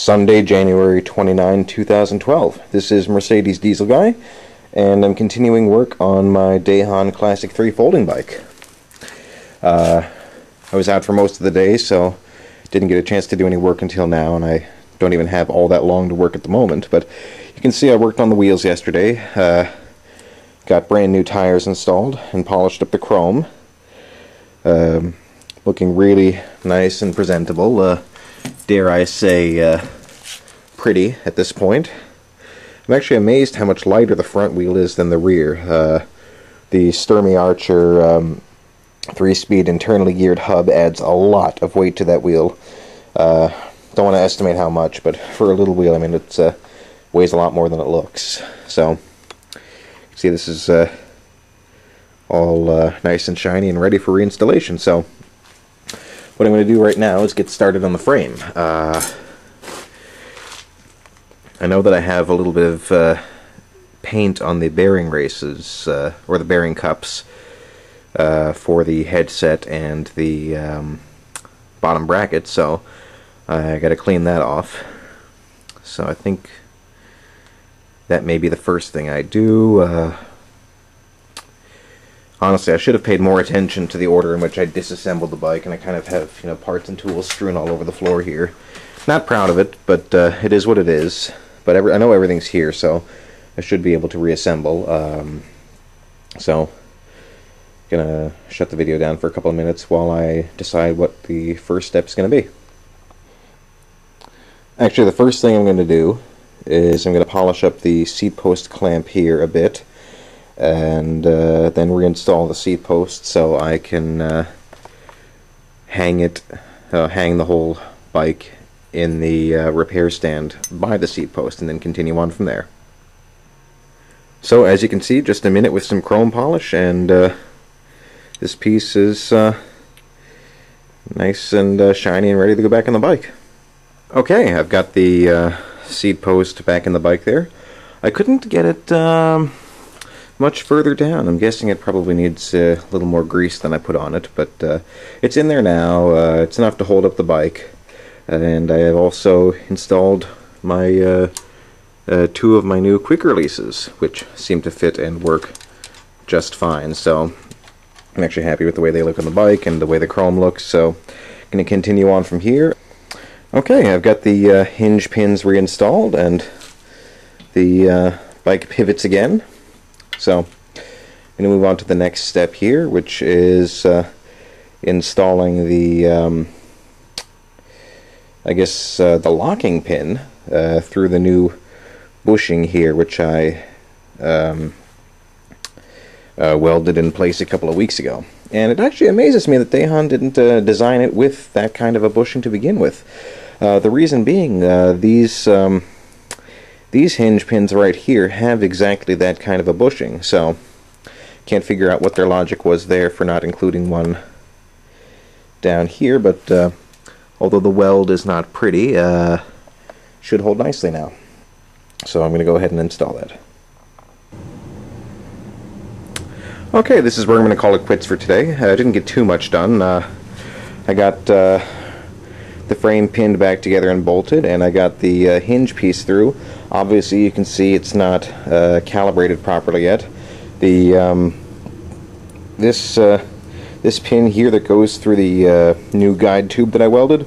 Sunday, January 29, 2012. This is Mercedes Diesel Guy, and I'm continuing work on my Dahon Classic III folding bike. I was out for most of the day, so didn't get a chance to do any work until now, and I don't even have all that long to work at the moment. But you can see I worked on the wheels yesterday, got brand new tires installed, and polished up the chrome. Looking really nice and presentable. Dare I say, pretty at this point. I'm actually amazed how much lighter the front wheel is than the rear. The Sturmey Archer 3-speed internally geared hub adds a lot of weight to that wheel. Don't want to estimate how much, but for a little wheel, I mean, it weighs a lot more than it looks. So, you can see this is all nice and shiny and ready for reinstallation. So, what I'm going to do right now is get started on the frame. I know that I have a little bit of paint on the bearing races, or the bearing cups, for the headset and the bottom bracket, so I got to clean that off. So I think that may be the first thing I do. Honestly, I should have paid more attention to the order in which I disassembled the bike, and I kind of have, parts and tools strewn all over the floor here. Not proud of it, but it is what it is. But I know everything's here, so I should be able to reassemble. So, gonna shut the video down for a couple of minutes while I decide what the first step's gonna be. Actually, the first thing I'm gonna do is I'm gonna polish up the seat post clamp here a bit, and then reinstall the seat post so I can hang the whole bike in the repair stand by the seat post, and then continue on from there. So as you can see, just a minute with some chrome polish, and this piece is nice and shiny and ready to go back on the bike. Okay, I've got the seat post back in the bike there. I couldn't get it much further down. I'm guessing it probably needs a little more grease than I put on it, but it's in there now. It's enough to hold up the bike. And I have also installed my two of my new quick releases, which seem to fit and work just fine. So I'm actually happy with the way they look on the bike and the way the chrome looks. So I'm going to continue on from here. Okay, I've got the hinge pins reinstalled and the bike pivots again. So I'm going to move on to the next step here, which is installing the the locking pin through the new bushing here, which I welded in place a couple of weeks ago. And it actually amazes me that Dahon didn't design it with that kind of a bushing to begin with. The reason being, these hinge pins right here have exactly that kind of a bushing, so can't figure out what their logic was there for not including one down here, but although the weld is not pretty, should hold nicely now. So I'm going to go ahead and install that. Okay, this is where I'm going to call it quits for today. I didn't get too much done. I got the frame pinned back together and bolted, and I got the hinge piece through. Obviously you can see it's not calibrated properly yet. The this pin here that goes through the new guide tube that I welded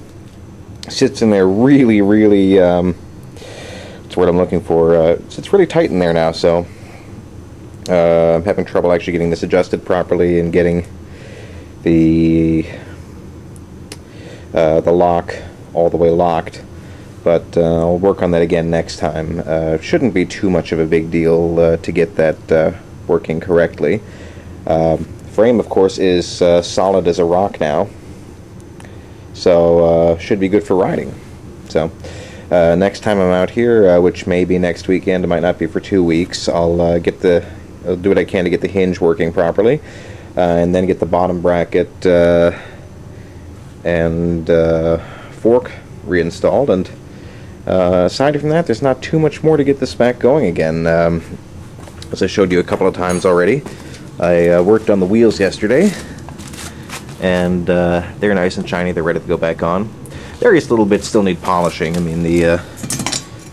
sits in there really, that's what I'm looking for. It's really tight in there now, so I'm having trouble actually getting this adjusted properly and getting the lock all the way locked. But I'll work on that again next time. Shouldn't be too much of a big deal to get that working correctly. Frame, of course, is solid as a rock now, so should be good for riding. So next time I'm out here, which may be next weekend, it might not be for 2 weeks, I'll do what I can to get the hinge working properly, and then get the bottom bracket and fork reinstalled. And aside from that, there's not too much more to get this back going again. As I showed you a couple of times already, I worked on the wheels yesterday, and they're nice and shiny. They're ready to go back on. various little bits still need polishing. I mean, you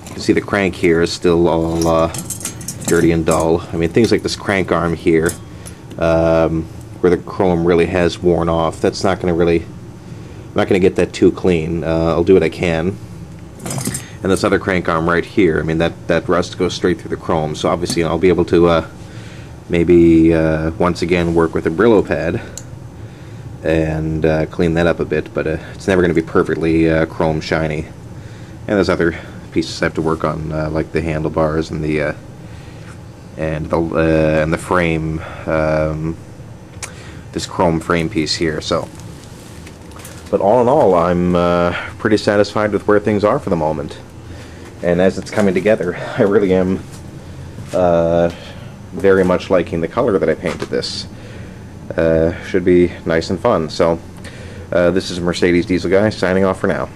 can see the crank here is still all dirty and dull. I mean, things like this crank arm here, where the chrome really has worn off, that's not going to really, I'm not going to get that too clean. I'll do what I can. And this other crank arm right here, I mean, that rust goes straight through the chrome, so obviously I'll be able to maybe once again work with a Brillo pad and clean that up a bit, but it's never going to be perfectly chrome shiny. And there's other pieces I have to work on, like the handlebars and the frame, this chrome frame piece here. So, but all in all, I'm pretty satisfied with where things are for the moment. And as it's coming together, I really am very much liking the color that I painted this. Should be nice and fun. So, this is Mercedes Diesel Guy signing off for now.